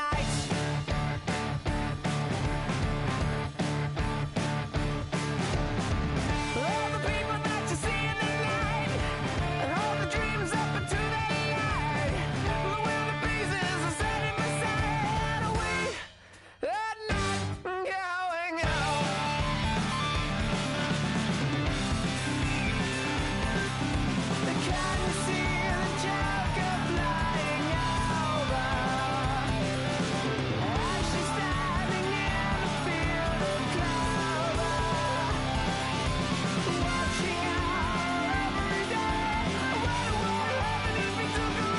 night. All the people that you see in the night, and all the dreams up into the yard. The willow breezes are setting beside. We are not going home. Can you see the Joker flying over? As she's standing in a field of clover, watching her every day. What would happen if we took her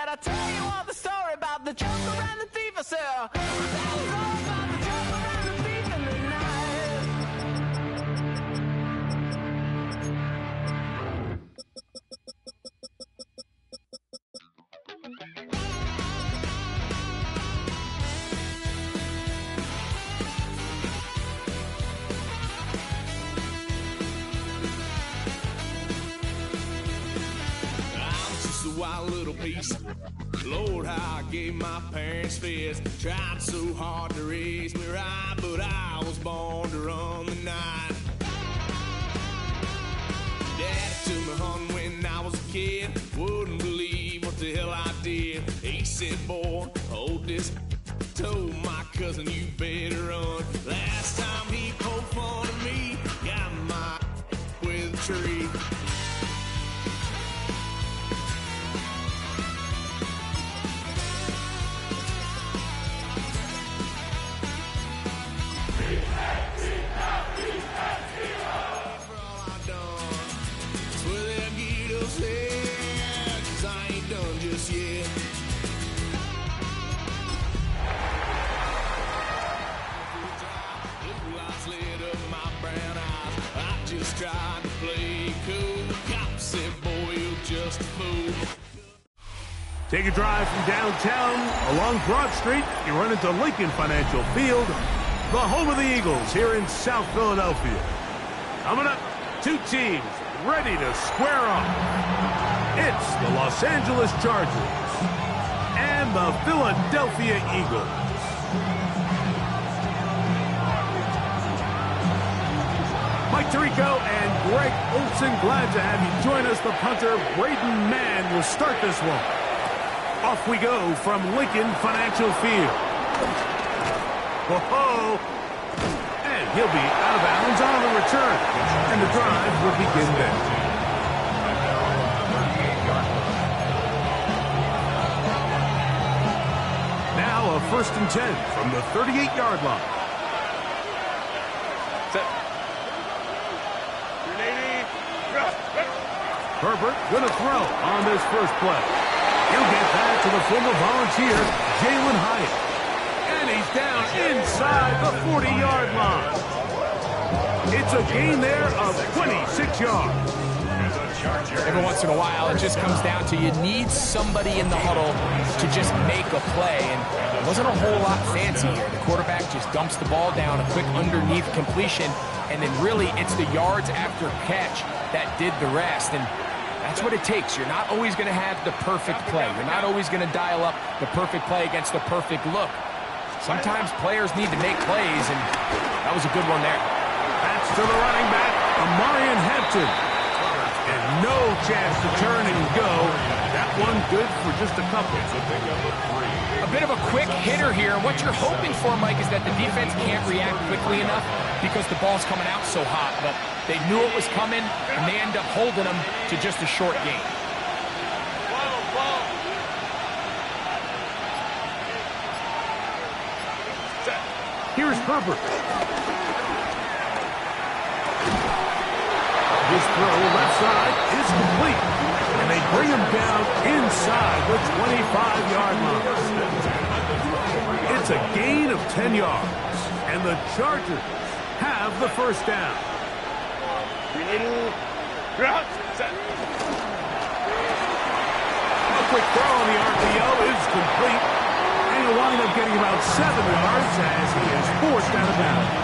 I'll tell you all the story about the Joker and the thief. I said, I'll tell you all about the Joker and the thief in the night. I'm just a wild little piece. Lord, how I gave my parents fits. Tried so hard to raise me right, but I was born to run the night. Daddy took me hunting when I was a kid. Wouldn't believe what the hell I did. He said, boy, hold this. Told my cousin, you better run. Last time he poked fun at me, got my with a tree. Tried to play cool. Cop said, boy, you're just a fool. Take a drive from downtown along Broad Street. You run into Lincoln Financial Field, the home of the Eagles here in South Philadelphia. Coming up, two teams ready to square off. It's the Los Angeles Chargers and the Philadelphia Eagles. Mike Tirico and Greg Olson, glad to have you join us. The punter, Braden Mann, will start this one. Off we go from Lincoln Financial Field. Whoa! And he'll be out of bounds on the return. And the drive will begin then. Now a 1st and 10 from the 38-yard line. Herbert gonna throw on this first play. He'll get back to the former Volunteer, Jalen Hyatt. And he's down inside the 40-yard line. It's a gain there of 26 yards. Every once in a while, it just comes down to you need somebody in the huddle to just make a play, and it wasn't a whole lot fancy here. The quarterback just dumps the ball down, a quick underneath completion, and then really it's the yards after catch that did the rest, and that's what it takes. You're not always going to have the perfect play. You're not always going to dial up the perfect play against the perfect look. Sometimes players need to make plays, and that was a good one there. That's to the running back, Amarian Hampton. And no chance to turn and go. That one good for just a couple. A bit of a quick hitter here. And what you're hoping for, Mike, is that the defense can't react quickly enough because the ball's coming out so hot. But they knew it was coming, and they end up holding them to just a short gain. Here's Herbert. His throw left side is complete. And they bring him down inside the 25-yard line. It's a gain of 10 yards. And the Chargers have the first down. A quick throw on the RPO is complete. And he'll wind up getting about 7 yards as he is forced out of bounds.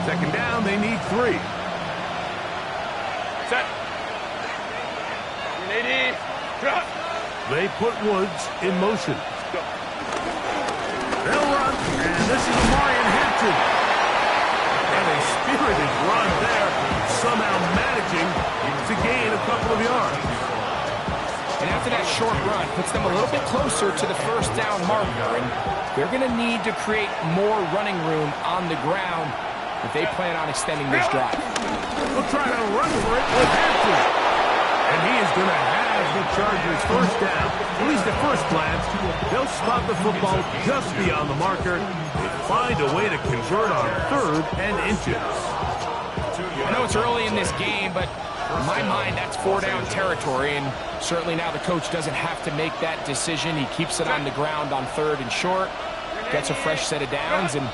Second down, they need 3. Set. Drop. They put Woods in motion. They'll run, and this is Amarian Hampton. And a spirited run there, somehow managing to gain a couple of yards. And after that short run, puts them a little bit closer to the first down marker, and they're going to need to create more running room on the ground if they plan on extending this drive. We'll try to run for it with Hampton. And he is going to have the Chargers first down. At least at first glance, they'll spot the football just beyond the marker and find a way to convert on 3rd and inches. I know it's early in this game, but in my mind, that's 4-down territory, and certainly now the coach doesn't have to make that decision. He keeps it on the ground on 3rd and short, gets a fresh set of downs, and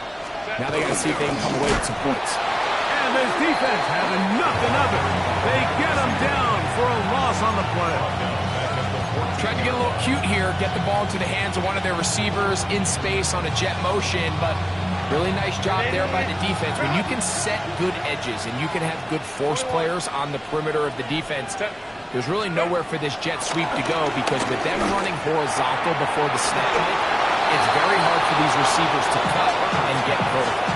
now they got to see if they can come away with some points. And this defense having nothing of it. They get them down for a loss on the play. Tried to get a little cute here, get the ball into the hands of one of their receivers in space on a jet motion, but really nice job there by the defense. When you can set good edges and you can have good force players on the perimeter of the defense, there's really nowhere for this jet sweep to go, because with them running horizontal before the snap, it's very hard for these receivers to cut and get vertical.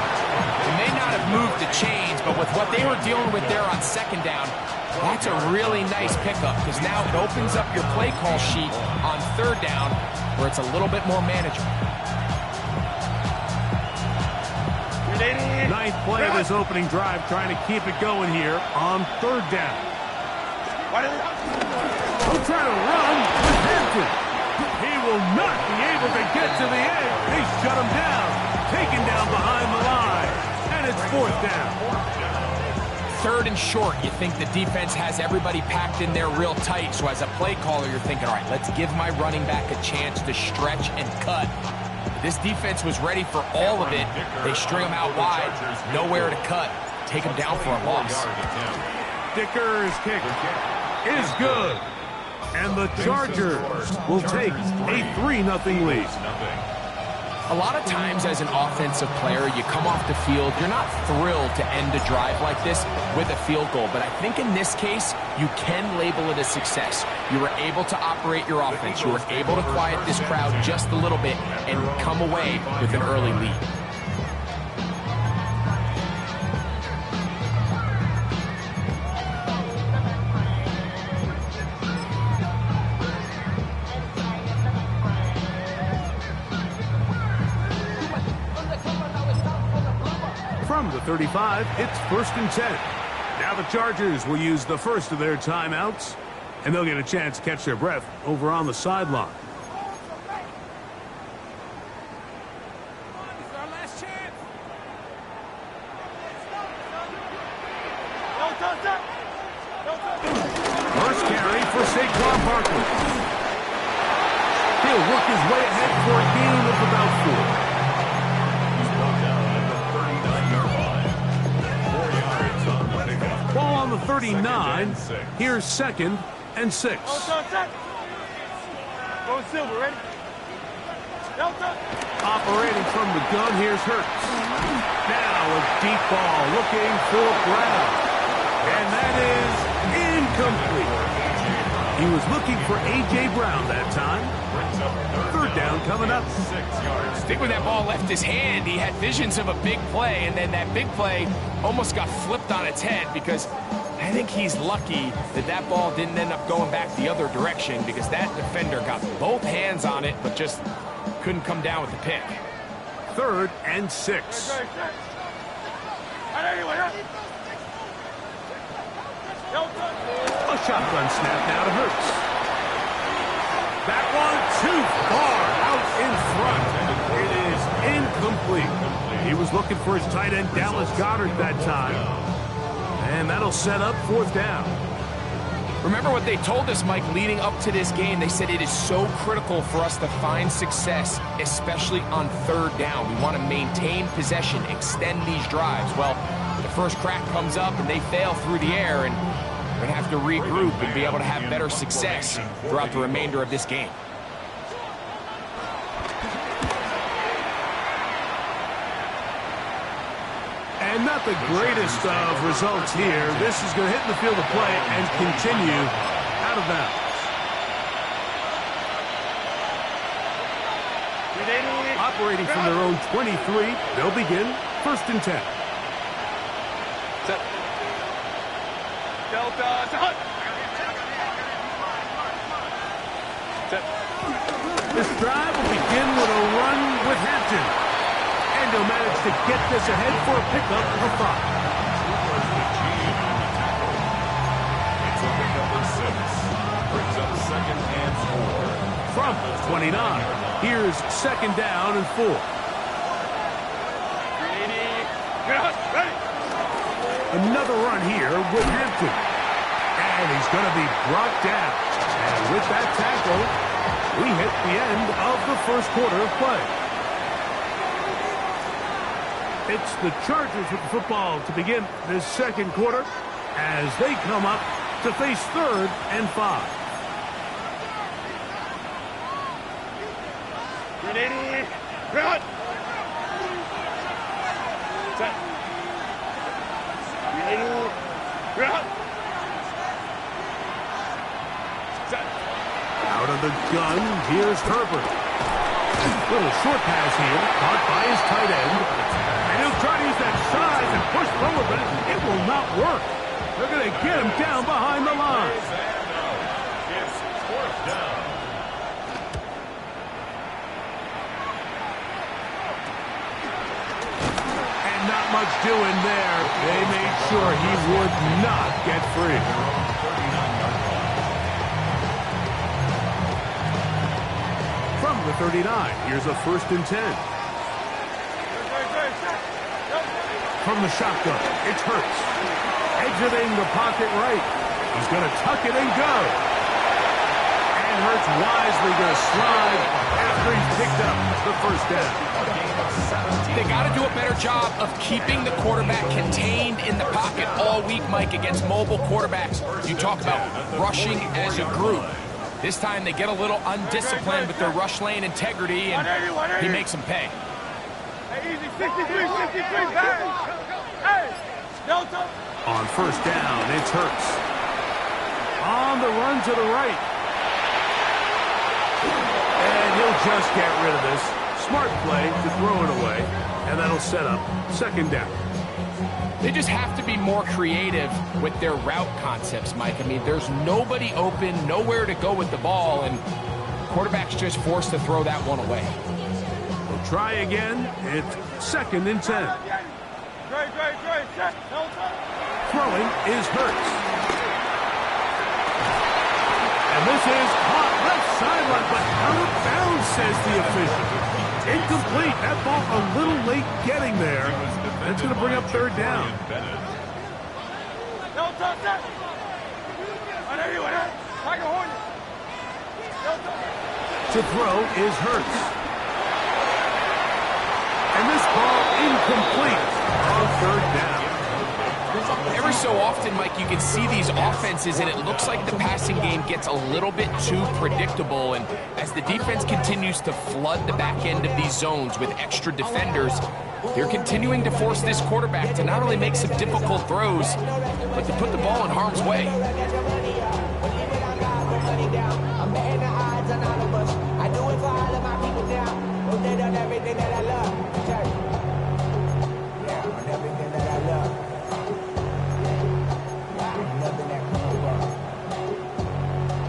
They may not have moved the chains, but with what they were dealing with there on 2nd down, that's a really nice pickup, because now it opens up your play call sheet on 3rd down where it's a little bit more manageable. 9th play of this opening drive, trying to keep it going here on 3rd down. He'll try to run with Hampton. He will not be able to get to the edge. They shut him down. Taken down behind the line. And it's 4th down. 3rd and short, you think the defense has everybody packed in there real tight. So as a play caller, you're thinking, all right, let's give my running back a chance to stretch and cut. This defense was ready for all of it. They string them out wide, nowhere to cut. Take them down for a loss. Dicker's kick is good. And the Chargers will take a 3-0 lead. A lot of times as an offensive player, you come off the field, you're not thrilled to end a drive like this with a field goal. But I think in this case, you can label it a success. You were able to operate your offense. You were able to quiet this crowd just a little bit and come away with an early lead. From the 35, it's 1st and 10. Now the Chargers will use the first of their timeouts, and they'll get a chance to catch their breath over on the sideline. First carry for Saquon Barkley. He'll He'll work his way ahead for a gain of about 4. He's brought down at the 39-yard line. 4 yards on the pickup. Ball on the 39. Here's 2nd and 6. Going silver, ready? Delta. Operating from the gun, here's Hurts. Now a deep ball looking for Brown. And that is incomplete. He was looking for A.J. Brown that time. 3rd down coming up. 6 yards. I think when that ball left his hand, he had visions of a big play, and then that big play almost got flipped on its head because I think he's lucky that that ball didn't end up going back the other direction because that defender got both hands on it but just couldn't come down with the pick. 3rd and 6. A shotgun snap now to Hurts. That one too far out in front. It is incomplete. He was looking for his tight end Dallas Goedert that time. And that'll set up 4th down. Remember what they told us, Mike, leading up to this game. They said it is so critical for us to find success, especially on 3rd down. We want to maintain possession, extend these drives. Well, the first crack comes up and they fail through the air, and we're going to have to regroup and be able to have better success throughout the remainder of this game. And not the greatest of results here. This is going to hit in the field of play and continue out of bounds. Operating from their own 23, they'll begin 1st and 10. This drive will begin with a run with Hampton. And he'll manage to get this ahead for a pickup of 5. It's a pickup of 6. Brings up 2nd and 4. From 29, here's 2nd down and 4. Another run here with Hampton. And he's going to be brought down. And with that tackle, we hit the end of the 1st quarter of play. It's the Chargers with the football to begin this 2nd quarter as they come up to face 3rd and 5. Run. Out of the gun, here's Herbert. Little short pass here, caught by his tight end. And he'll try to use that size and push forward, but it will not work. They're going to get him down behind the line. It's 4th down. And not much doing there. They made sure he would not get free. 39-yard line. From the 39, here's a 1st and 10. From the shotgun, it's Hurts. Exiting the pocket right. He's going to tuck it and go. And Hurts wisely going to slide after he's picked up the 1st down. They got to do a better job of keeping the quarterback contained in the pocket all week, Mike, against mobile quarterbacks. You talk about rushing as a group. This time they get a little undisciplined with their rush lane integrity, and he makes them pay. Easy, 63, hey, Delta. On 1st down, it's Hurts. On the run to the right. And he'll just get rid of this. Smart play to throw it away, and that'll set up 2nd down. They just have to be more creative with their route concepts, Mike. I mean, there's nobody open, nowhere to go with the ball, and quarterback's just forced to throw that one away. We'll try again. It's 2nd and 10. Throwing is Hurts. And this is caught left sideline, but out of bounds, says the official. Incomplete. That ball a little late getting there. That's going to bring up 3rd down. To throw is Hurts. And this ball incomplete on third down. Every so often, Mike, you can see these offenses, and it looks like the passing game gets a little bit too predictable. And as the defense continues to flood the back end of these zones with extra defenders, they're continuing to force this quarterback to not only make some difficult throws, but to put the ball in harm's way.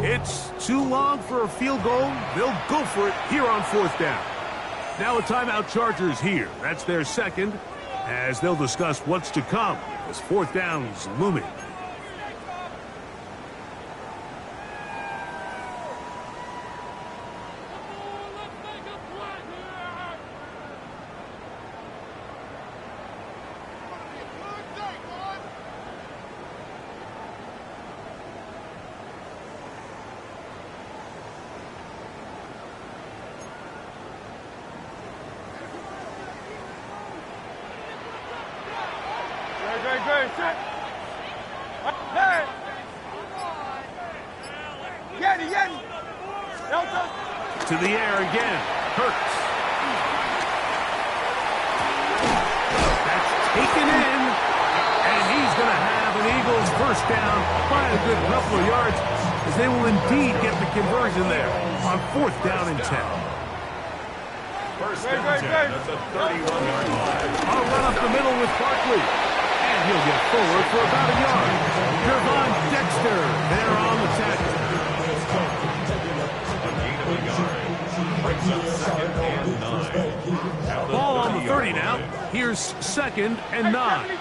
It's too long for a field goal. They'll go for it here on fourth down. Now a timeout, Chargers here. That's their second, as they'll discuss what's to come as fourth down's looming. Great, set. Hey! Yeti! Delta! To the air again. Hurts. That's taken in. And he's going to have an Eagles first down by a good couple of yards, as they will indeed get the conversion there on fourth down and 10. First down 10. That's a 31-yard line. I'll run up the middle with Barkley. And he'll get forward for about a yard. Gervon Dexter there on the tackle. A gain of a yard. Brings up second and 9. Ball on the 30 now. Here's second and 9. Great,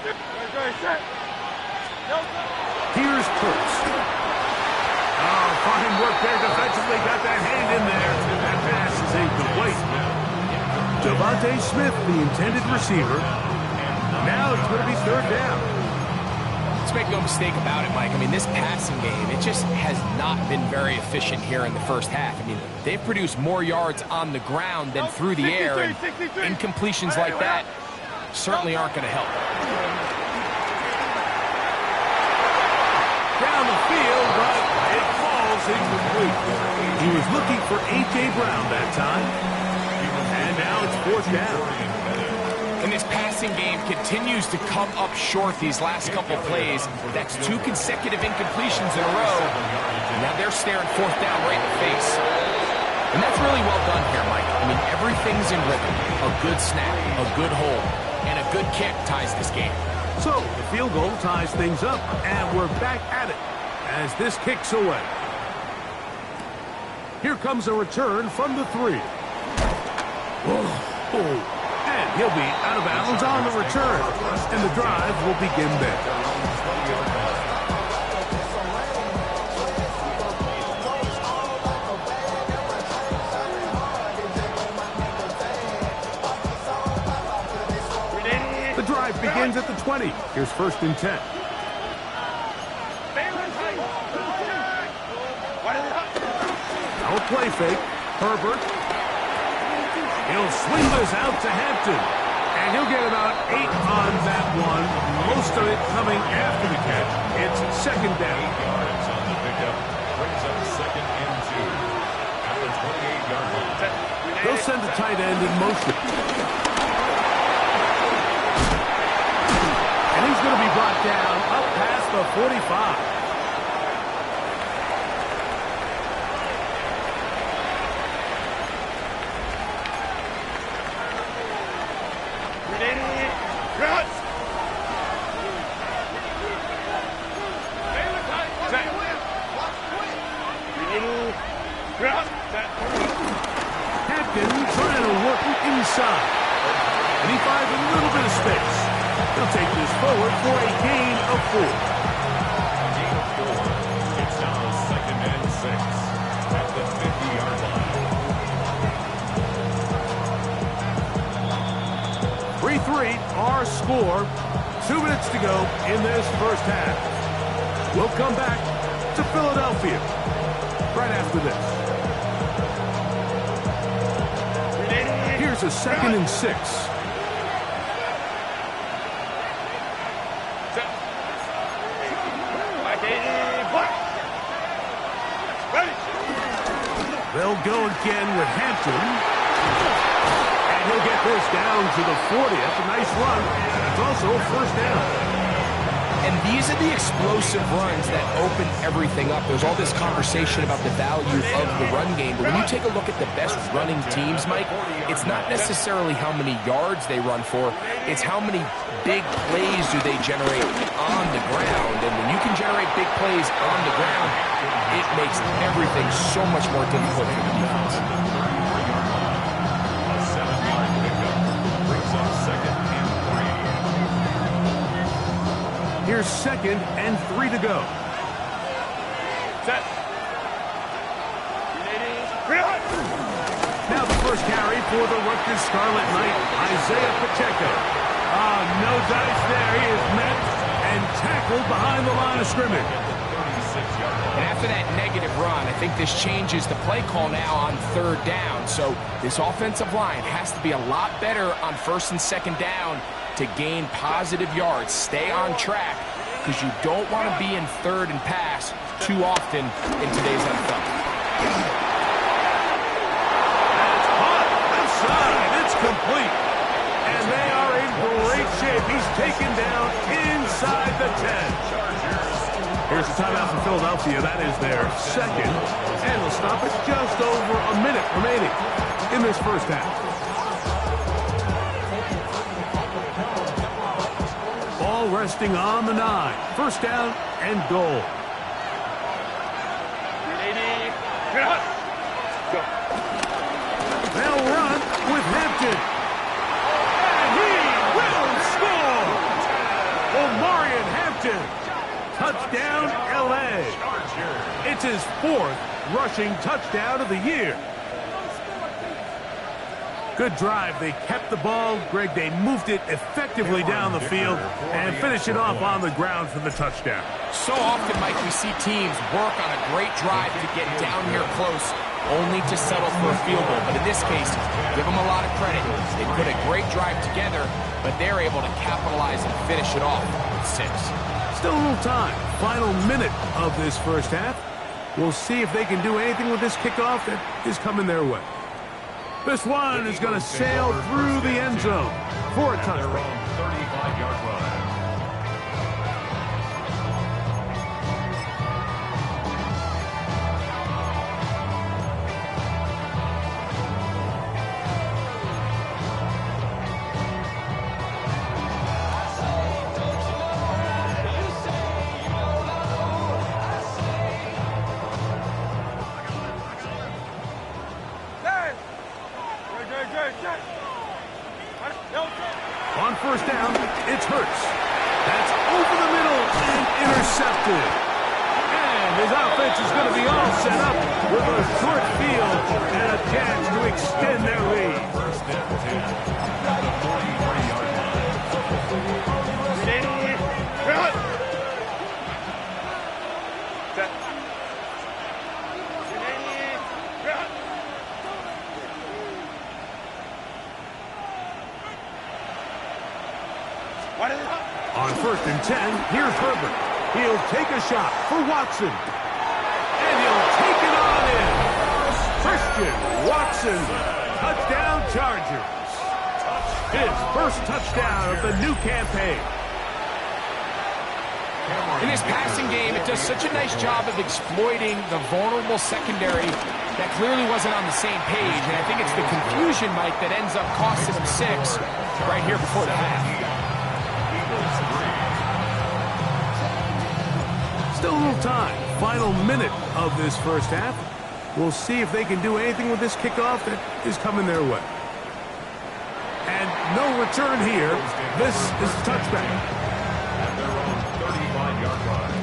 set. Delta! Here's Kurtz. Oh, fine work there defensively. Got that hand in there. That pass is incomplete. Devontae Smith, the intended receiver. Now it's going to be third down. Let's make no mistake about it, Mike. I mean, this passing game, it just has not been very efficient here in the first half. I mean, they've produced more yards on the ground than through the air, and incompletions like that certainly aren't going to help. Down the field, but it falls incomplete. He was looking for A.J. Brown that time. And now it's fourth down. And this passing game continues to come up short these last couple plays. That's 2 consecutive incompletions in a row. And now they're staring fourth down right in the face. And that's really well done here, Mike. I mean, everything's in rhythm. A good snap, a good hold, and a good kick ties this game. So the field goal ties things up, and we're back at it as this kicks away. Here comes a return from the 3. Oh. And he'll be out of bounds on the return. And the drive will begin there. The drive begins at the 20. Here's first and 10. Now a play fake. Herbert. He'll swing this out to Hampton. And he'll get about 8 on that one. Most of it coming after the catch. It's second down. 8 yards on the pickup. Brings up second and 2. At the 28-yard line. They'll send the tight end in motion. And he's going to be brought down up past the 45. Trying to work inside. And he finds a little bit of space. He'll take this forward for a gain of 4. Gain of 4. It's now second and 6 at the 50-yard line. 3-3, our score. 2 minutes to go in this first half. We'll come back to Philadelphia right after this. a 2nd and 6. They'll go again with Hampton. And he'll get this down to the 40. That's a nice run. It's also a first down. And these are the explosive runs that open everything up. There's all this conversation about the value of the run game, but when you take a look at the best running teams, Mike, it's not necessarily how many yards they run for, it's how many big plays do they generate on the ground. And when you can generate big plays on the ground, it makes everything so much more difficult for the defense. A 7-yard pickup brings up 2nd and 3. Here's 2nd and 3 to go. Set. Now the first carry for the Rutgers Scarlet Knight, Isaiah Pacheco. No dice there. He is met and tackled behind the line of scrimmage. And after that negative run, I think this changes the play call now on 3rd down. So this offensive line has to be a lot better on 1st and 2nd down to gain positive yards. Stay on track, because you don't want to be in 3rd and pass too often in today's NFL. That's hot. Outside. It's complete. And they are in great shape. He's taken down inside the 10. Here's the timeout for Philadelphia. That is their 2nd. And they'll stop it just over a minute remaining in this first half. Ball resting on the 9. First down and goal. They'll run with Hampton. And he will score! Omarion Hampton. Touchdown, L.A. It's his 4th rushing touchdown of the year. Good drive. They kept the ball. Greg, they moved it effectively down the field and finished it off on the ground for the touchdown. So often, Mike, we see teams work on a great drive to get down here close, only to settle for a field goal. But in this case, give them a lot of credit. They put a great drive together, but they're able to capitalize and finish it off with 6. Still a little time. Final minute of this first half. We'll see if they can do anything with this kickoff that is coming their way. This one is going to sail through the end zone for a touchdown. 35-yard run. On first down, it's Hurts. That's over the middle and intercepted. And his offense is going to be all set up with a short field and a chance to extend their lead. First and 10 at the 43-yard On first and 10, here's Herbert. He'll take a shot for Watson. And he'll take it on in. Christian Watson. Touchdown Chargers. His first touchdown of the new campaign. In this passing game, it does such a nice job of exploiting the vulnerable secondary that clearly wasn't on the same page. And I think it's the confusion, Mike, that ends up costing them 6 right here before the half. Still a little time. Final minute of this first half. We'll see if they can do anything with this kickoff that is coming their way. And no return here. This is a touchback. At their own 35-yard line.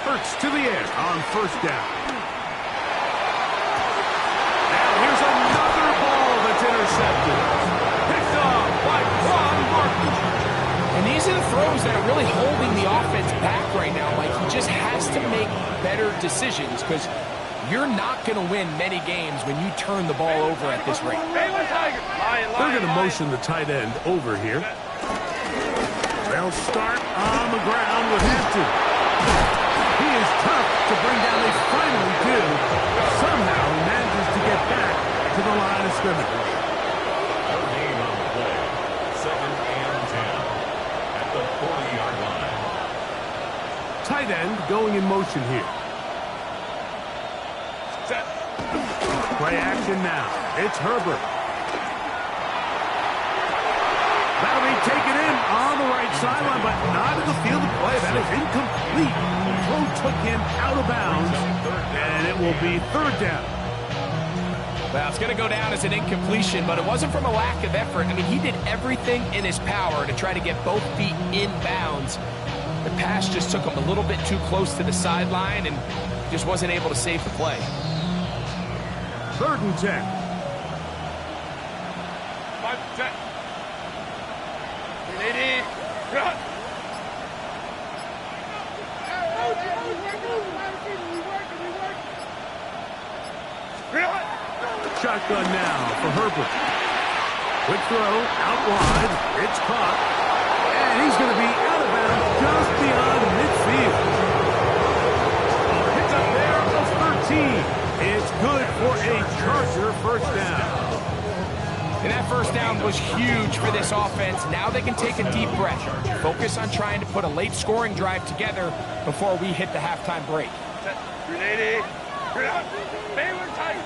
Hurts to the air on first down. these are the throws that are really holding the offense back right now, Mike. He just has to make better decisions because you're not going to win many games when you turn the ball over at this rate. They're going to motion the tight end over here. They'll start on the ground with Hampton. He is tough to bring down. They finally do. Somehow he manages to get back to the line of scrimmage. No gain on the play. 2nd and 10 at the 40-yard line. Tight end going in motion here. Play action now. It's Herbert. That'll be taken in on the right sideline, but not in the field of play. That is incomplete. The throw took him out of bounds, and it will be 3rd down. Well, it's going to go down as an incompletion, but it wasn't from a lack of effort. I mean, he did everything in his power to try to get both feet in bounds. The pass just took him a little bit too close to the sideline and just wasn't able to save the play. 3rd and 10. 5, 10. 80. Shotgun now for Herbert. Quick throw, out wide. It's caught. And he's going to be out of bounds just beyond midfield. Pick up there of 13. It's good for a Charger 1st down. And that 1st down was huge for this offense. Now they can take a deep breath. Focus on trying to put a late scoring drive together before we hit the halftime break. 380. Baylor tight.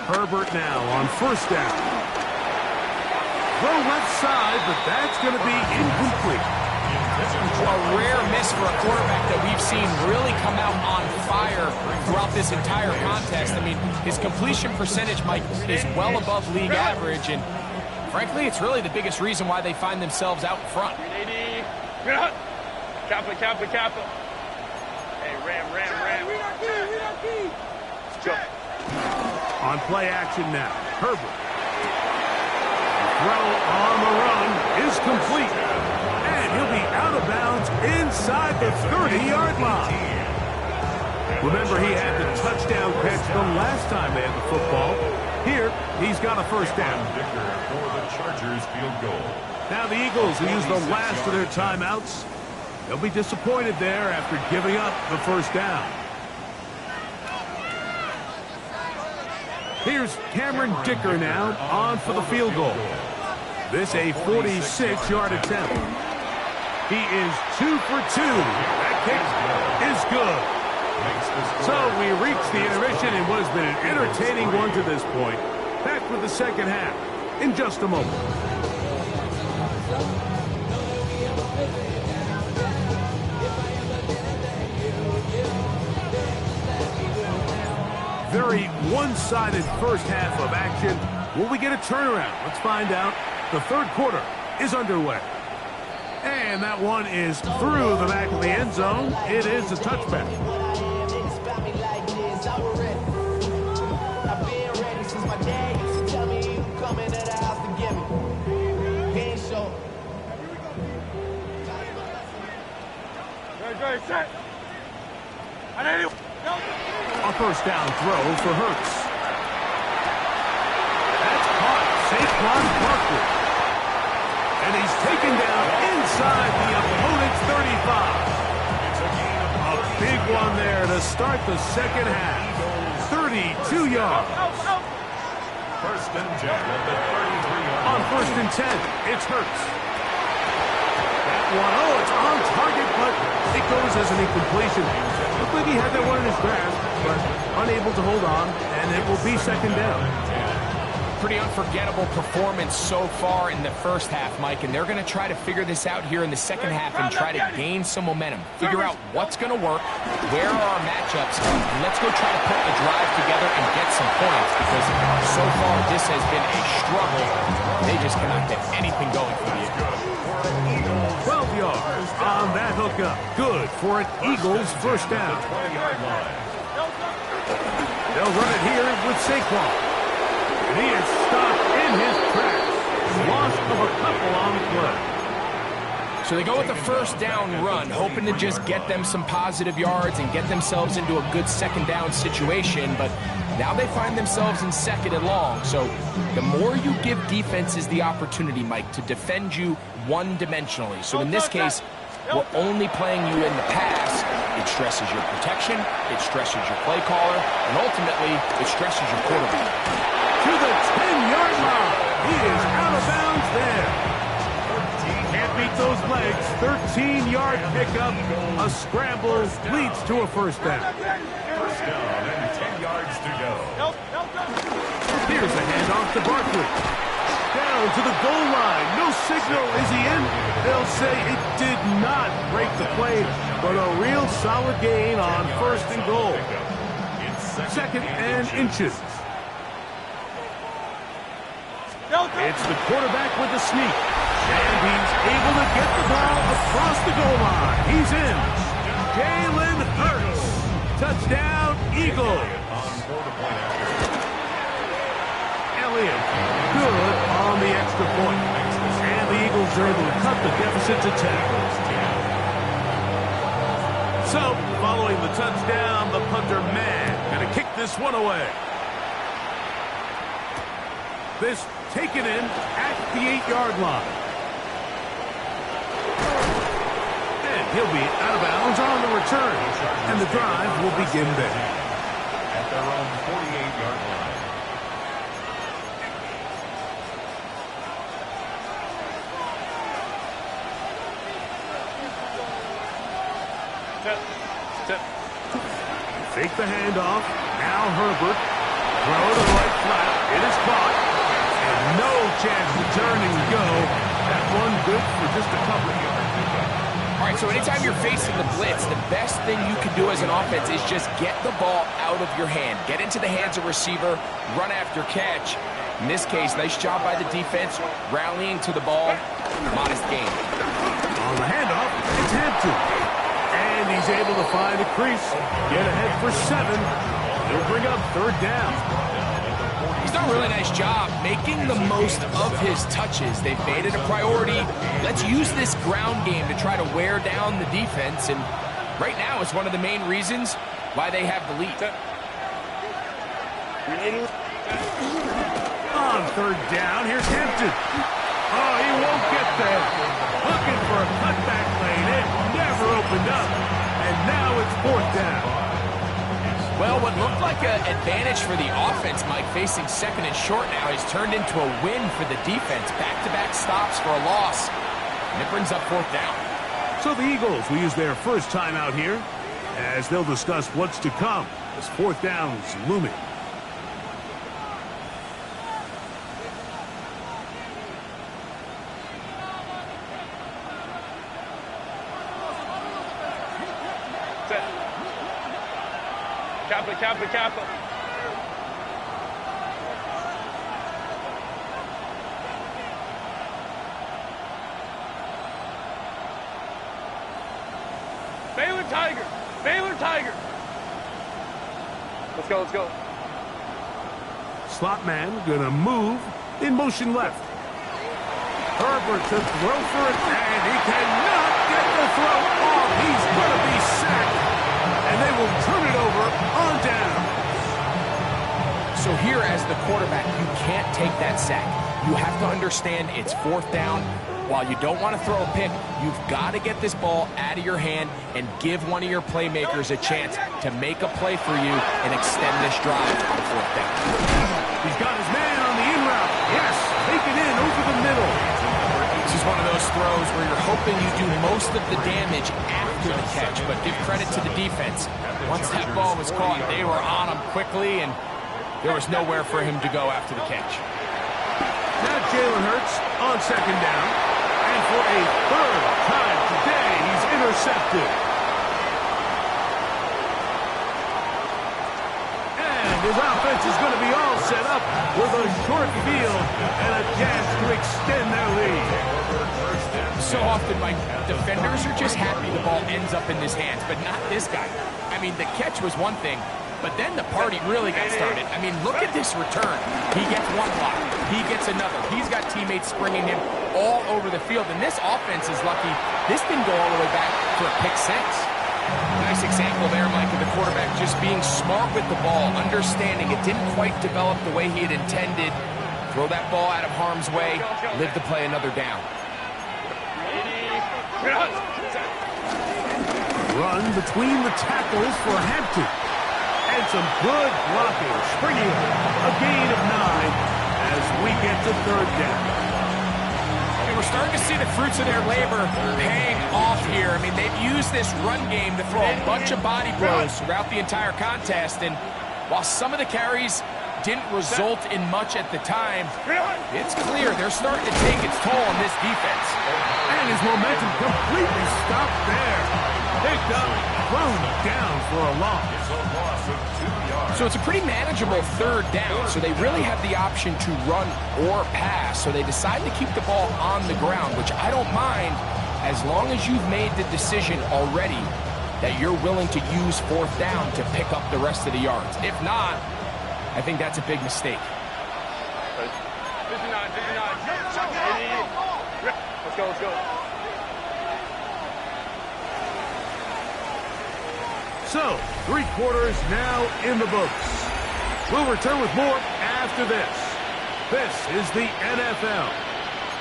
Herbert now on 1st down. Throw left side, but that's going to be incomplete. A rare miss for a quarterback that we've seen really come out on fire throughout this entire contest. I mean, his completion percentage, Mike, is well above league average, and frankly, it's really the biggest reason why they find themselves out in front. 380. Kappa. Hey, ram. We don't key. Let's go. On play action now, Herbert. Throw on the run is complete. And he'll be out of bounds inside the 30-yard line. Remember, he had the touchdown catch the last time they had the football. Here, he's got a 1st down. For the Chargers field goal. Now the Eagles will use the last of their timeouts. They'll be disappointed there after giving up the 1st down. Here's Cameron Dicker now on for the field goal. This a 46-yard attempt. He is 2 for 2. That kick is good. So we reach the intermission in what has been an entertaining one to this point. Back with the 2nd half in just a moment. Very one-sided 1st half of action. Will we get a turnaround? Let's find out. The 3rd quarter is underway. And that one is through the back of the end zone. It is a touchback. Set. A 1st down throw for Hurts. That's caught. Saquon Barkley. And he's taken down inside the opponent's 35. A big one there to start the 2nd half. 32 yards. 1st and 10 at the 33-yard line. On 1st and 10, it's Hurts. That one, it's on target, but it goes as an incompletion. Looked like he had that one in his grasp, but unable to hold on, and it will be 2nd down. Pretty unforgettable performance so far in the 1st half, Mike, and they're going to try to figure this out here in the 2nd half and try to gain some momentum. Figure out what's going to work, where are our matchups, and let's go try to put a drive together and get some points, because so far this has been a struggle. They just cannot get anything going for the Eagles. 12 yards on that hookup. Good for an Eagles 1st down. 20-yard line. They'll run it here with Saquon. And he is stopped in his tracks. Loss of a couple on the play. So they go with the first down run, hoping to just get them some positive yards and get themselves into a good second down situation, but now they find themselves in second and long. So the more you give defenses the opportunity, Mike, to defend you one-dimensionally. So in this case, we're only playing you in the pass. It stresses your protection, it stresses your play caller, and ultimately, it stresses your quarterback. To the 10-yard line. He is out of bounds there. Can't beat those legs. 13-yard pickup. A scramble leads to a first down. First down and 10 yards to go. Here's a handoff to Barkley. Down to the goal line. No signal. Is he in? They'll say it did not break the play, but a real solid gain on first and goal. Second and inches. It's the quarterback with the sneak. And he's able to get the ball across the goal line. He's in. Jalen Hurts. Touchdown, Eagles. Elliott, good on the extra point. And the Eagles are able to cut the deficit to 10. So, following the touchdown, the punter man going to kick this one away. This taken in at the 8-yard line. And he'll be out of bounds on the return. And the drive will begin there. At their own 48-yard line. Fake the handoff. Now Herbert. Throw to the right flat. It is caught. And no chance to turn and go. That one good for just a couple of yards. All right, so anytime you're facing the blitz, the best thing you can do as an offense is just get the ball out of your hand. Get into the hands of receiver, run after catch. In this case, nice job by the defense, rallying to the ball. Modest gain. On the handoff, it's Hampton. And he's able to find a crease. Get ahead for 7. He'll bring up third down. He's done a really nice job making the most of his touches. They've made it a priority. Let's use this ground game to try to wear down the defense. And right now, it's one of the main reasons why they have the lead. On third down, here's Hampton. Oh, he won't get there. Looking for a cutback lane. It never opened up. And now it's fourth down. Well, what looked like an advantage for the offense, Mike, facing second and short now, has turned into a win for the defense. Back-to-back stops for a loss. And it brings up fourth down. So the Eagles will use their first time out here as they'll discuss what's to come as fourth down is looming. Kappa. Baylor Tiger. Let's go. Slot man gonna move in motion left. Herbert to throw for it, and he cannot get the throw off. He's gonna be sacked, and they will turn it over on down. So here as the quarterback, you can't take that sack. You have to understand it's fourth down. While you don't want to throw a pick, you've got to get this ball out of your hand and give one of your playmakers a chance to make a play for you and extend this drive on fourth down. He's got his man on the in route. Yes, take it in over the middle. This is one of those throws where you're hoping you do most of the damage after the catch, but give credit to the defense. Once that ball was caught, they were on him quickly, and there was nowhere for him to go after the catch. Now Jalen Hurts on second down. And for a third time today, he's intercepted. And his offense is going to be all set up with a short field and a chance to extend their lead. So often, my defenders are just happy the ball ends up in his hands, but not this guy. I mean, the catch was one thing, but then the party really got started. I mean, look at this return. He gets one block. He gets another. He's got teammates springing him all over the field, and this offense is lucky. This didn't go all the way back for a pick six. Nice example there, Mike, of the quarterback just being smart with the ball, understanding it didn't quite develop the way he had intended. Throw that ball out of harm's way, live to play another down. Run between the tackles for Hampton. And some good blocking. Springing a gain of 9 as we get to third down. And we're starting to see the fruits of their labor paying off here. I mean, they've used this run game to throw a bunch of body blows throughout the entire contest. And while some of the carries didn't result in much at the time, it's clear they're starting to take its toll on this defense. And his momentum completely stopped there. Picked up, thrown down for a loss. It's a loss of 2 yards. So it's a pretty manageable third down, so they really have the option to run or pass. So they decide to keep the ball on the ground, which I don't mind as long as you've made the decision already that you're willing to use fourth down to pick up the rest of the yards. If not, I think that's a big mistake. 59. Let's go. So, 3 quarters now in the books. We'll return with more after this. This is the NFL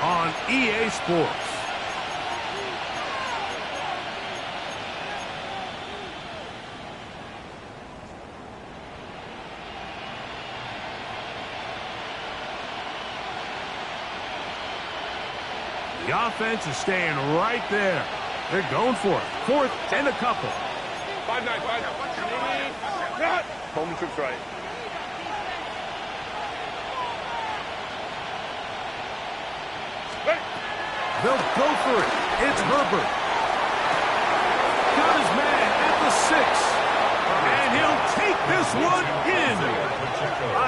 on EA Sports. The offense is staying right there. They're going for it. 4th and a couple. 5-9. Home trips right. They'll go for it. It's Herbert. Got his man at the 6. And he'll take this one in.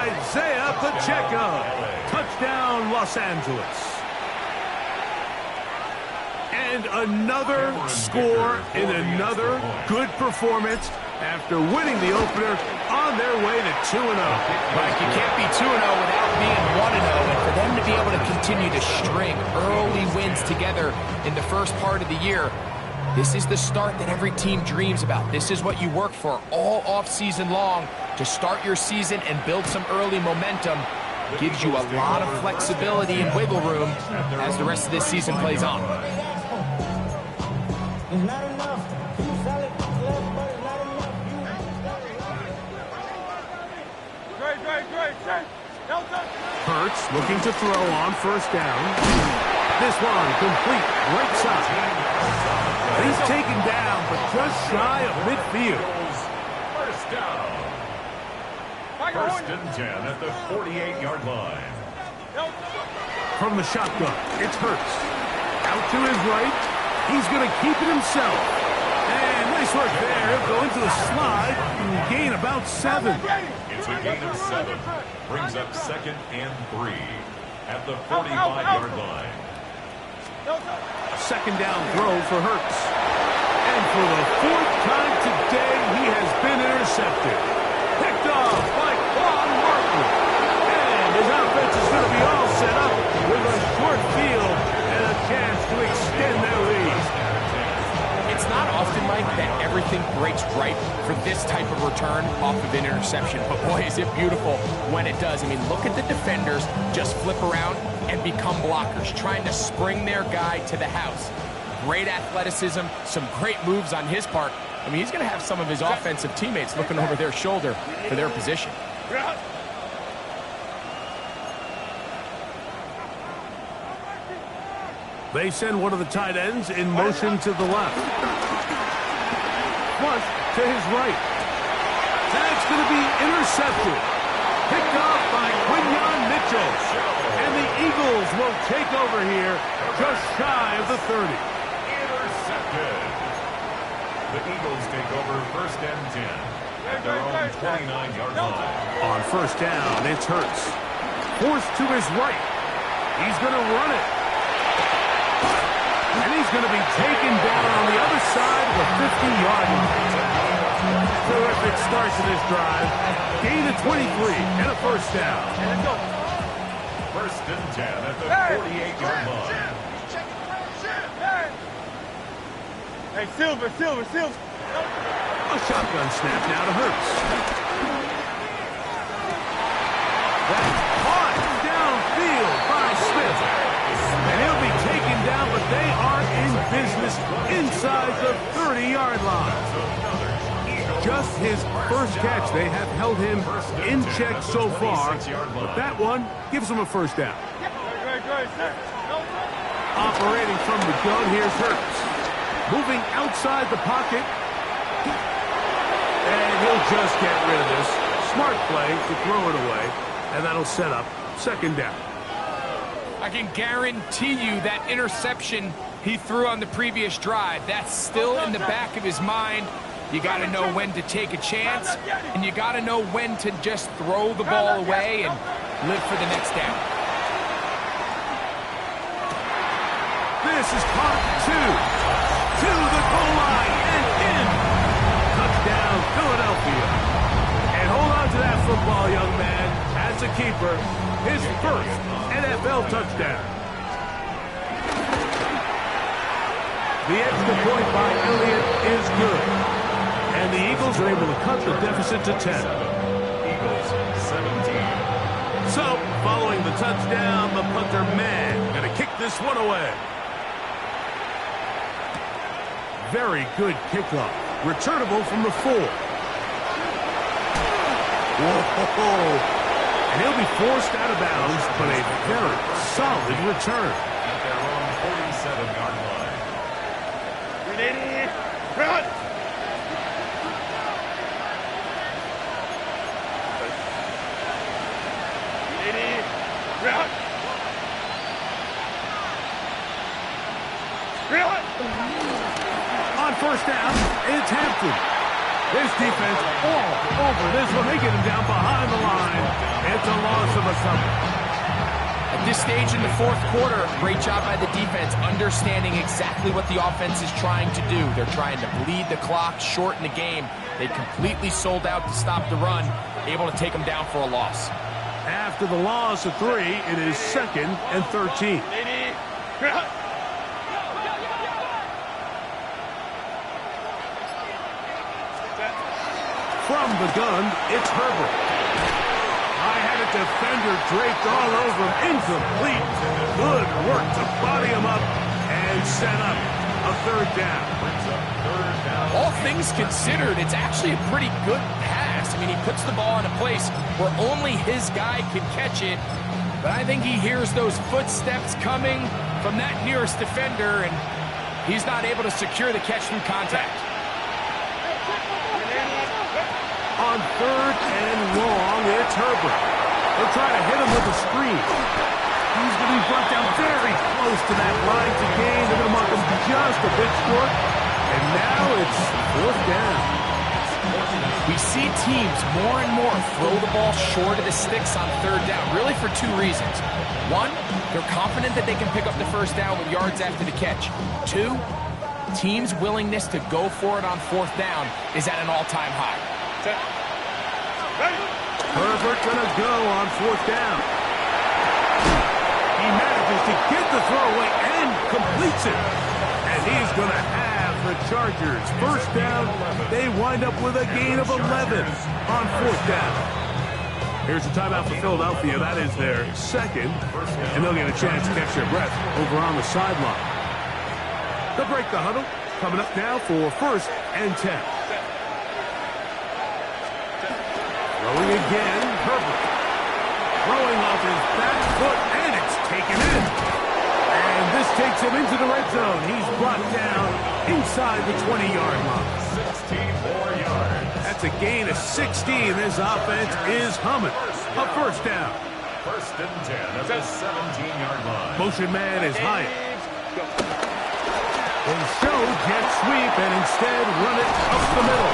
Isaiah Pacheco. Touchdown, Los Angeles. And another score in another good performance after winning the opener on their way to 2-0. Mike, you can't be 2-0 without being 1-0, and for them to be able to continue to string early wins together in the first part of the year, this is the start that every team dreams about. This is what you work for all offseason long to start your season and build some early momentum. Gives you a lot of flexibility and wiggle room as the rest of this season plays on. Not enough. Solid left, but not enough. Great. Hurts looking to throw on first down. This one complete, right side. He's taken down, but just shy of midfield. First down. 1st and 10 at the 48-yard line. From the shotgun, it's Hurts. Out to his right. He's going to keep it himself. And nice work there. Going to the slide and gain about 7. It's a gain of 7. Brings up 2nd and 3 at the 45-yard line. A 2nd down throw for Hurts. And for the 4th time today, he has been intercepted. Picked off by Quan Martin. And his offense is going to be all set up with a short field and a chance to extend their lead. It's not often, Mike, that everything breaks right for this type of return off of an interception. But boy, is it beautiful when it does. I mean, look at the defenders just flip around and become blockers, trying to spring their guy to the house. Great athleticism, some great moves on his part. I mean, he's going to have some of his offensive teammates looking over their shoulder for their position. They send one of the tight ends in motion to the left. Flush to his right. That's going to be intercepted. Picked off by Quinyon Mitchell. And the Eagles will take over here just shy of the 30. Intercepted. The Eagles take over 1st and 10 at their own 29-yard line. On first down, it's Hurts. Forced to his right. He's going to run it. And he's going to be taken down on the other side of the 50-yard line. terrific start to this drive. Gain of 23 and a first down. First and 10 at the 48-yard line. Hey, Silver. A shotgun snap now to Hurts. That's caught downfield by Smith. And he'll be taken down, but they are in business inside the 30-yard line. Just his first catch. They have held him in check so far, but that one gives him a first down. Operating from the gun, here's Hurts. Moving outside the pocket. And he'll just get rid of this. Smart play to throw it away, and that'll set up second down. I can guarantee you that interception he threw on the previous drive, that's still in the back of his mind. You got to know when to take a chance, and you got to know when to just throw the ball away and live for the next down. This is caught to the goal line and in. Touchdown, Philadelphia. And hold on to that football, young man. As a keeper, his first NFL touchdown. The extra point by Elliott is good. And the Eagles are able to cut the deficit to 10. Eagles 17. So, following the touchdown, the punter man going to kick this one away. Very good kickoff. Returnable from the 4. Whoa! And he'll be forced out of bounds, but a very solid return. At their own 47-yard line. Ready, run! Ready, run! Run! On first down, it's Hampton. This defense all over this one. They get him down behind the line. It's a loss of a couple. At this stage in the fourth quarter, great job by the defense, understanding exactly what the offense is trying to do. They're trying to bleed the clock, shorten the game. They completely sold out to stop the run, able to take them down for a loss. After the loss of 3, it is 2nd and 13. Ready, run! From the gun, it's Herbert. I had a defender draped all over him. Incomplete. Good work to body him up and set up a third down. All things considered, it's actually a pretty good pass. I mean, he puts the ball in a place where only his guy can catch it. But I think he hears those footsteps coming from that nearest defender, and he's not able to secure the catch through contact. On third and long, it's Herbert. They'll try to hit him with a screen. He's going to be brought down very close to that line to gain. They're going to mark him just a bit short. And now it's fourth down. We see teams more and more throw the ball short of the sticks on third down, really for 2 reasons. 1, they're confident that they can pick up the first down with yards after the catch. 2, teams' willingness to go for it on fourth down is at an all-time high. Herbert going to go on fourth down. He manages to get the throw away and completes it. And he's going to have the Chargers first down. They wind up with a gain of 11 on fourth down. Here's a timeout for Philadelphia. That is their second. And they'll get a chance to catch their breath over on the sideline. They'll break the huddle. Coming up now for first and 10. Throwing again, Herbert. Throwing off his back foot, and it's taken in. And this takes him into the red zone. He's brought down inside the 20-yard line. 16 more yards. That's a gain of 16. This offense is humming. A first down. First and 10 at the 17-yard line. Motion man is Hyatt. They show jet sweep and instead run it up the middle.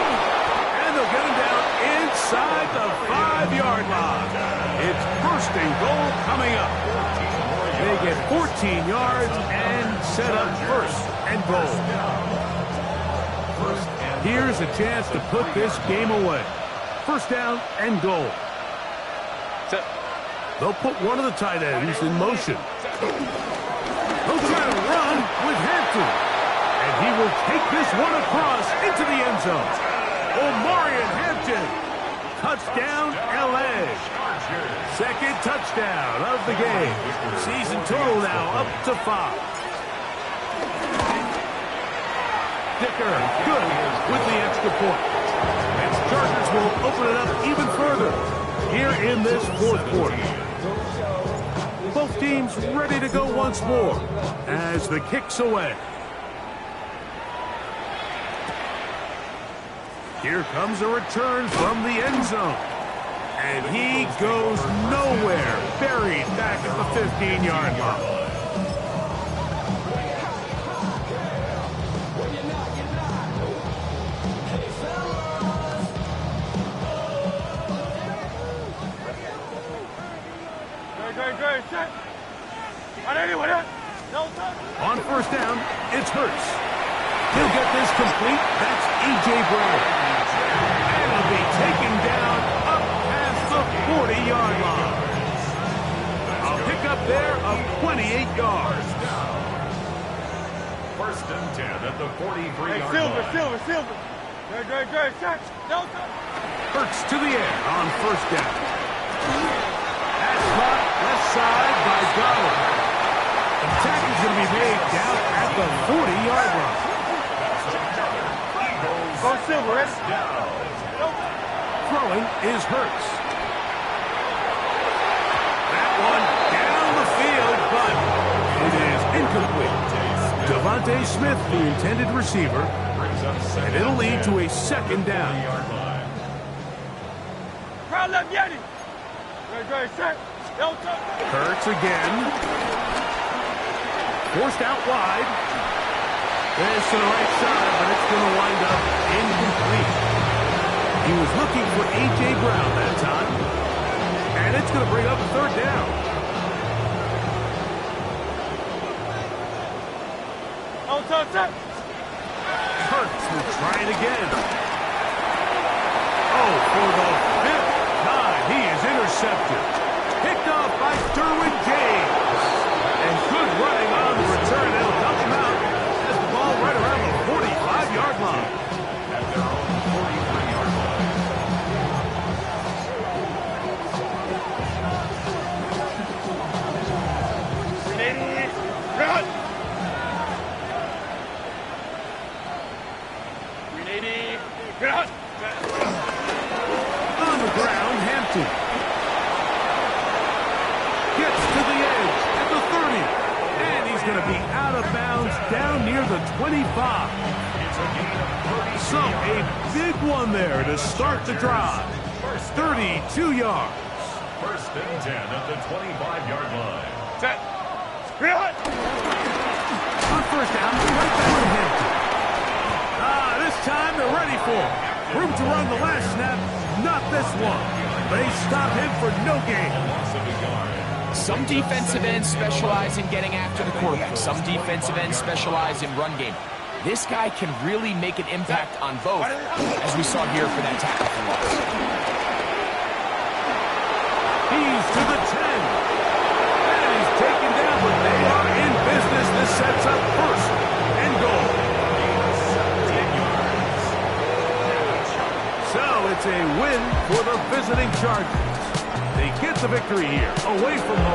And they'll get him down inside the 5-yard line. It's first and goal coming up. They get 14 yards and set up first and goal. First and Here's a chance to put this game away. First down and goal. They'll put one of the tight ends in motion. They'll try to run with Hampton. And he will take this one across into the end zone. Omarion Hampton. Touchdown, L.A. Second touchdown of the game. Season total now up to 5. Dicker, good with the extra point. And Chargers will open it up even further here in this fourth quarter. Both teams ready to go once more as the kick's away. Here comes a return from the end zone. And he goes nowhere, buried back at the 15-yard line. On first down, it's Hurts. He'll get this complete. That's A.J. Brown. And he'll be taken down up past the 40-yard line. A pickup there of 28 yards. First and 10 at the 43-yard Silver. Hurts to the air on first down. That's caught left side by Goddard. The tackle's going to be made down at the 40-yard line. Go Silver, Throwing is Hurts. That one down the field, but it is incomplete. Devontae Smith, the intended receiver, and it'll lead to a second down. Hurts again. Forced out wide. This to the right side, but it's going to wind up incomplete. He was looking for A.J. Brown that time. And it's going to bring up a third down. Hurts will try it again. Oh, for the 5th time, he is intercepted. Picked off by Derwin James. And good running on the return. It'll help him out. Has the ball right around the 45-yard line. At their own 43-yard line. On the ground, Hampton. Gets to the edge at the 30. And he's going to be out of bounds down near the 25. So a big one there to start the drive. 32 yards. First and 10 at the 25-yard line. On first down, right back to Hampton. This time they're ready for it. Room to run the last snap, not this one. They stop him for no gain. Some defensive ends specialize in getting after the quarterback. Some defensive ends specialize in run game. This guy can really make an impact on both, as we saw here for that tackle for loss. He's to the 10. And he's taken down, but they are in business. This sets up first and goal. So it's a win for the visiting Chargers. They get the victory here, away from home.